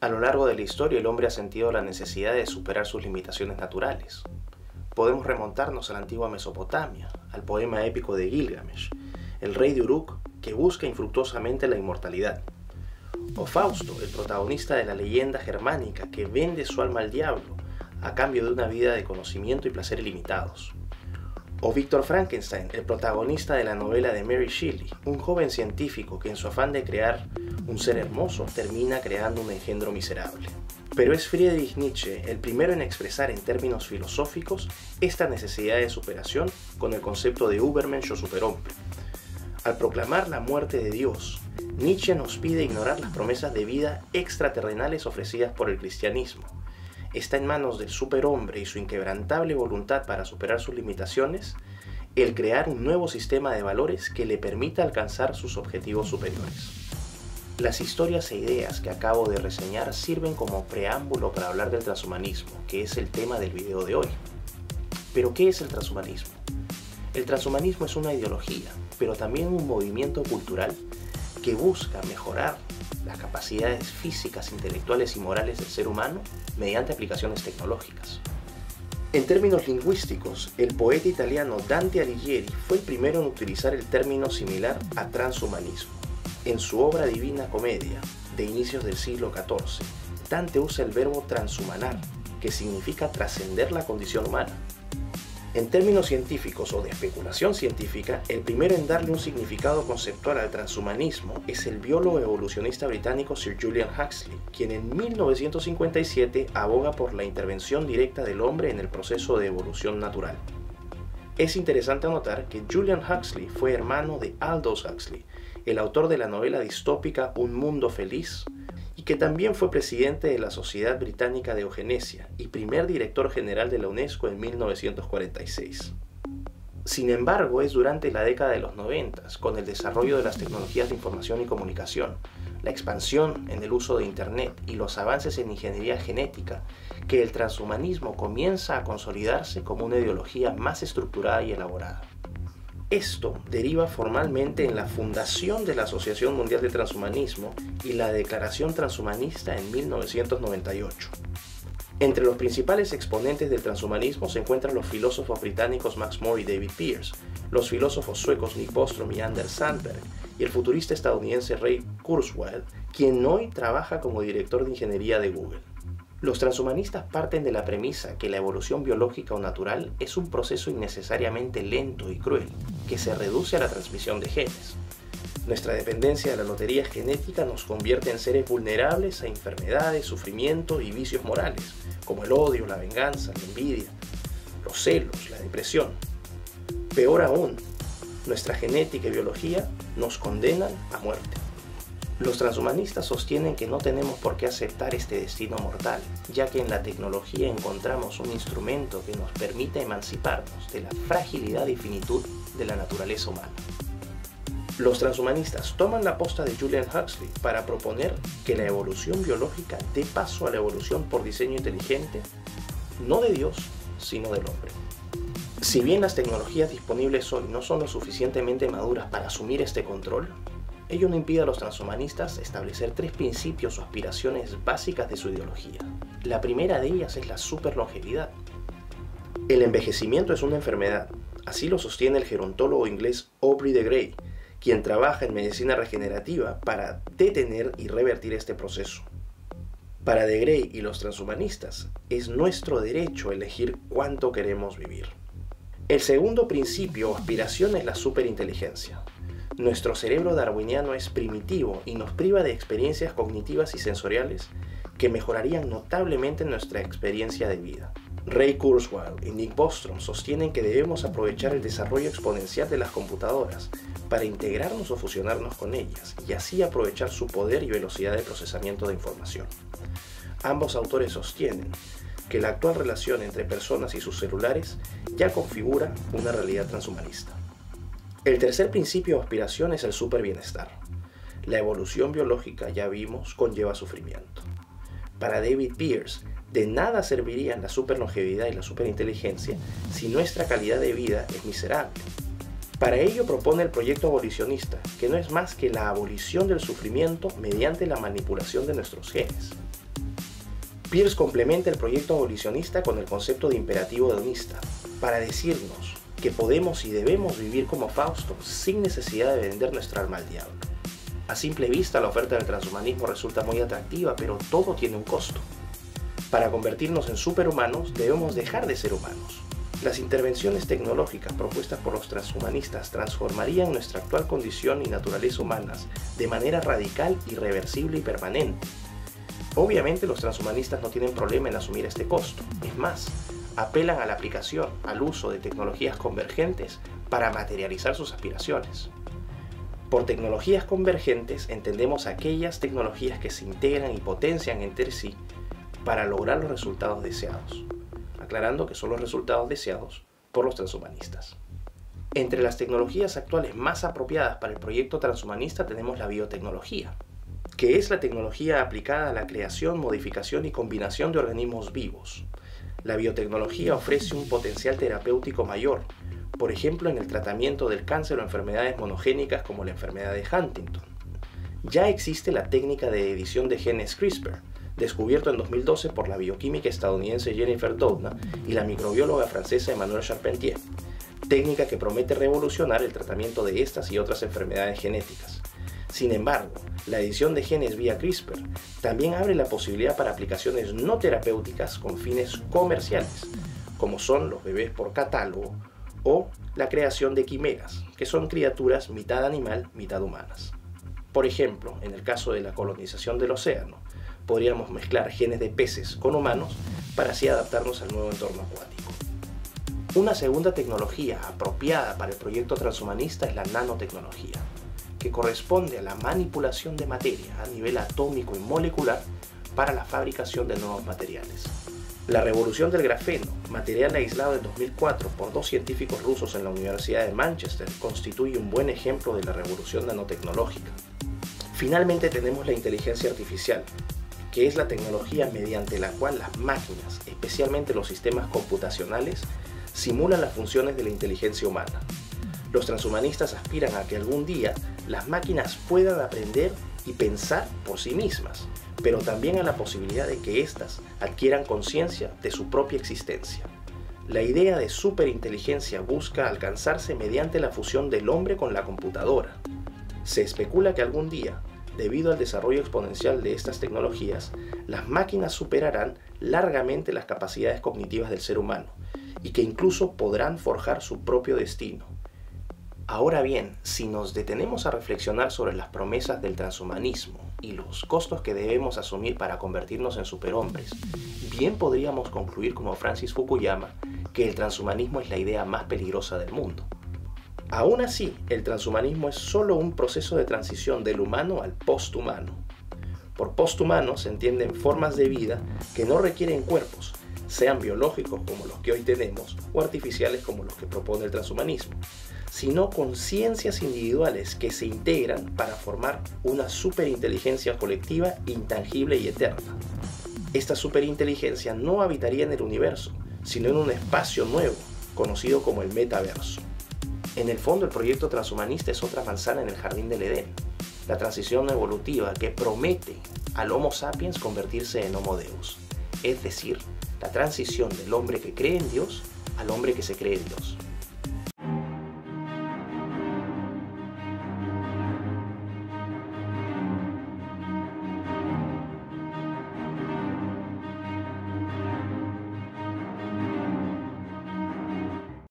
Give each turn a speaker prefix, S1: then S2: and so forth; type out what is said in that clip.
S1: A lo largo de la historia, el hombre ha sentido la necesidad de superar sus limitaciones naturales. Podemos remontarnos a la antigua Mesopotamia, al poema épico de Gilgamesh, el rey de Uruk que busca infructuosamente la inmortalidad. O Fausto, el protagonista de la leyenda germánica que vende su alma al diablo a cambio de una vida de conocimiento y placer ilimitados. O Víctor Frankenstein, el protagonista de la novela de Mary Shelley, un joven científico que en su afán de crear un ser hermoso termina creando un engendro miserable. Pero es Friedrich Nietzsche el primero en expresar en términos filosóficos esta necesidad de superación con el concepto de Übermensch o superhombre. Al proclamar la muerte de Dios, Nietzsche nos pide ignorar las promesas de vida extraterrenales ofrecidas por el cristianismo. Está en manos del superhombre y su inquebrantable voluntad para superar sus limitaciones, el crear un nuevo sistema de valores que le permita alcanzar sus objetivos superiores. Las historias e ideas que acabo de reseñar sirven como preámbulo para hablar del transhumanismo, que es el tema del video de hoy. ¿Pero qué es el transhumanismo? El transhumanismo es una ideología, pero también un movimiento cultural que busca mejorar las capacidades físicas, intelectuales y morales del ser humano mediante aplicaciones tecnológicas. En términos lingüísticos, el poeta italiano Dante Alighieri fue el primero en utilizar el término similar a transhumanismo. En su obra Divina Comedia, de inicios del siglo XIV, Dante usa el verbo transhumanar, que significa trascender la condición humana. En términos científicos o de especulación científica, el primero en darle un significado conceptual al transhumanismo es el biólogo evolucionista británico Sir Julian Huxley, quien en 1957 aboga por la intervención directa del hombre en el proceso de evolución natural. Es interesante notar que Julian Huxley fue hermano de Aldous Huxley, el autor de la novela distópica Un Mundo Feliz, y que también fue presidente de la Sociedad Británica de Eugenesia y primer director general de la UNESCO en 1946. Sin embargo, es durante la década de los 90, con el desarrollo de las tecnologías de información y comunicación, la expansión en el uso de Internet y los avances en ingeniería genética, que el transhumanismo comienza a consolidarse como una ideología más estructurada y elaborada. Esto deriva formalmente en la fundación de la Asociación Mundial de Transhumanismo y la Declaración Transhumanista en 1998. Entre los principales exponentes del transhumanismo se encuentran los filósofos británicos Max More y David Pearce, los filósofos suecos Nick Bostrom y Anders Sandberg, y el futurista estadounidense Ray Kurzweil, quien hoy trabaja como director de ingeniería de Google. Los transhumanistas parten de la premisa que la evolución biológica o natural es un proceso innecesariamente lento y cruel, que se reduce a la transmisión de genes. Nuestra dependencia de la lotería genética nos convierte en seres vulnerables a enfermedades, sufrimiento y vicios morales, como el odio, la venganza, la envidia, los celos, la depresión. Peor aún, nuestra genética y biología nos condenan a muerte. Los transhumanistas sostienen que no tenemos por qué aceptar este destino mortal, ya que en la tecnología encontramos un instrumento que nos permite emanciparnos de la fragilidad y finitud de la naturaleza humana. Los transhumanistas toman la posta de Julian Huxley para proponer que la evolución biológica dé paso a la evolución por diseño inteligente, no de Dios, sino del hombre. Si bien las tecnologías disponibles hoy no son lo suficientemente maduras para asumir este control, ello no impide a los transhumanistas establecer tres principios o aspiraciones básicas de su ideología. La primera de ellas es la superlongevidad. El envejecimiento es una enfermedad, así lo sostiene el gerontólogo inglés Aubrey de Grey, quien trabaja en medicina regenerativa para detener y revertir este proceso. Para de Grey y los transhumanistas, es nuestro derecho elegir cuánto queremos vivir. El segundo principio o aspiración es la superinteligencia. Nuestro cerebro darwiniano es primitivo y nos priva de experiencias cognitivas y sensoriales que mejorarían notablemente nuestra experiencia de vida. Ray Kurzweil y Nick Bostrom sostienen que debemos aprovechar el desarrollo exponencial de las computadoras para integrarnos o fusionarnos con ellas y así aprovechar su poder y velocidad de procesamiento de información. Ambos autores sostienen que la actual relación entre personas y sus celulares ya configura una realidad transhumanista. El tercer principio o aspiración es el superbienestar. La evolución biológica, ya vimos, conlleva sufrimiento. Para David Pearce, de nada servirían la superlongevidad y la superinteligencia si nuestra calidad de vida es miserable. Para ello propone el proyecto abolicionista, que no es más que la abolición del sufrimiento mediante la manipulación de nuestros genes. Peirce complementa el proyecto abolicionista con el concepto de imperativo hedonista, para decirnos que podemos y debemos vivir como Fausto sin necesidad de vender nuestra alma al diablo. A simple vista, la oferta del transhumanismo resulta muy atractiva, pero todo tiene un costo. Para convertirnos en superhumanos, debemos dejar de ser humanos. Las intervenciones tecnológicas propuestas por los transhumanistas transformarían nuestra actual condición y naturaleza humanas de manera radical, irreversible y permanente. Obviamente los transhumanistas no tienen problema en asumir este costo. Es más, apelan a la aplicación, al uso de tecnologías convergentes para materializar sus aspiraciones. Por tecnologías convergentes entendemos aquellas tecnologías que se integran y potencian entre sí para lograr los resultados deseados, aclarando que son los resultados deseados por los transhumanistas. Entre las tecnologías actuales más apropiadas para el proyecto transhumanista tenemos la biotecnología, que es la tecnología aplicada a la creación, modificación y combinación de organismos vivos. La biotecnología ofrece un potencial terapéutico mayor, por ejemplo en el tratamiento del cáncer o enfermedades monogénicas como la enfermedad de Huntington. Ya existe la técnica de edición de genes CRISPR, descubierto en 2012 por la bioquímica estadounidense Jennifer Doudna y la microbióloga francesa Emmanuelle Charpentier, técnica que promete revolucionar el tratamiento de estas y otras enfermedades genéticas. Sin embargo, la edición de genes vía CRISPR también abre la posibilidad para aplicaciones no terapéuticas con fines comerciales, como son los bebés por catálogo o la creación de quimeras, que son criaturas mitad animal, mitad humanas. Por ejemplo, en el caso de la colonización del océano, podríamos mezclar genes de peces con humanos para así adaptarnos al nuevo entorno acuático. Una segunda tecnología apropiada para el proyecto transhumanista es la nanotecnología, que corresponde a la manipulación de materia a nivel atómico y molecular para la fabricación de nuevos materiales. La revolución del grafeno, material aislado en 2004 por dos científicos rusos en la Universidad de Manchester, constituye un buen ejemplo de la revolución nanotecnológica. Finalmente tenemos la inteligencia artificial, que es la tecnología mediante la cual las máquinas, especialmente los sistemas computacionales, simulan las funciones de la inteligencia humana. Los transhumanistas aspiran a que algún día las máquinas puedan aprender y pensar por sí mismas, pero también a la posibilidad de que éstas adquieran conciencia de su propia existencia. La idea de superinteligencia busca alcanzarse mediante la fusión del hombre con la computadora. Se especula que algún día, debido al desarrollo exponencial de estas tecnologías, las máquinas superarán largamente las capacidades cognitivas del ser humano y que incluso podrán forjar su propio destino. Ahora bien, si nos detenemos a reflexionar sobre las promesas del transhumanismo y los costos que debemos asumir para convertirnos en superhombres, bien podríamos concluir como Francis Fukuyama que el transhumanismo es la idea más peligrosa del mundo. Aún así, el transhumanismo es solo un proceso de transición del humano al posthumano. Por posthumano se entienden formas de vida que no requieren cuerpos, sean biológicos como los que hoy tenemos o artificiales como los que propone el transhumanismo, sino conciencias individuales que se integran para formar una superinteligencia colectiva intangible y eterna. Esta superinteligencia no habitaría en el universo, sino en un espacio nuevo, conocido como el metaverso. En el fondo, el proyecto transhumanista es otra manzana en el jardín del Edén, la transición evolutiva que promete al Homo sapiens convertirse en Homo Deus, es decir, la transición del hombre que cree en Dios al hombre que se cree en Dios.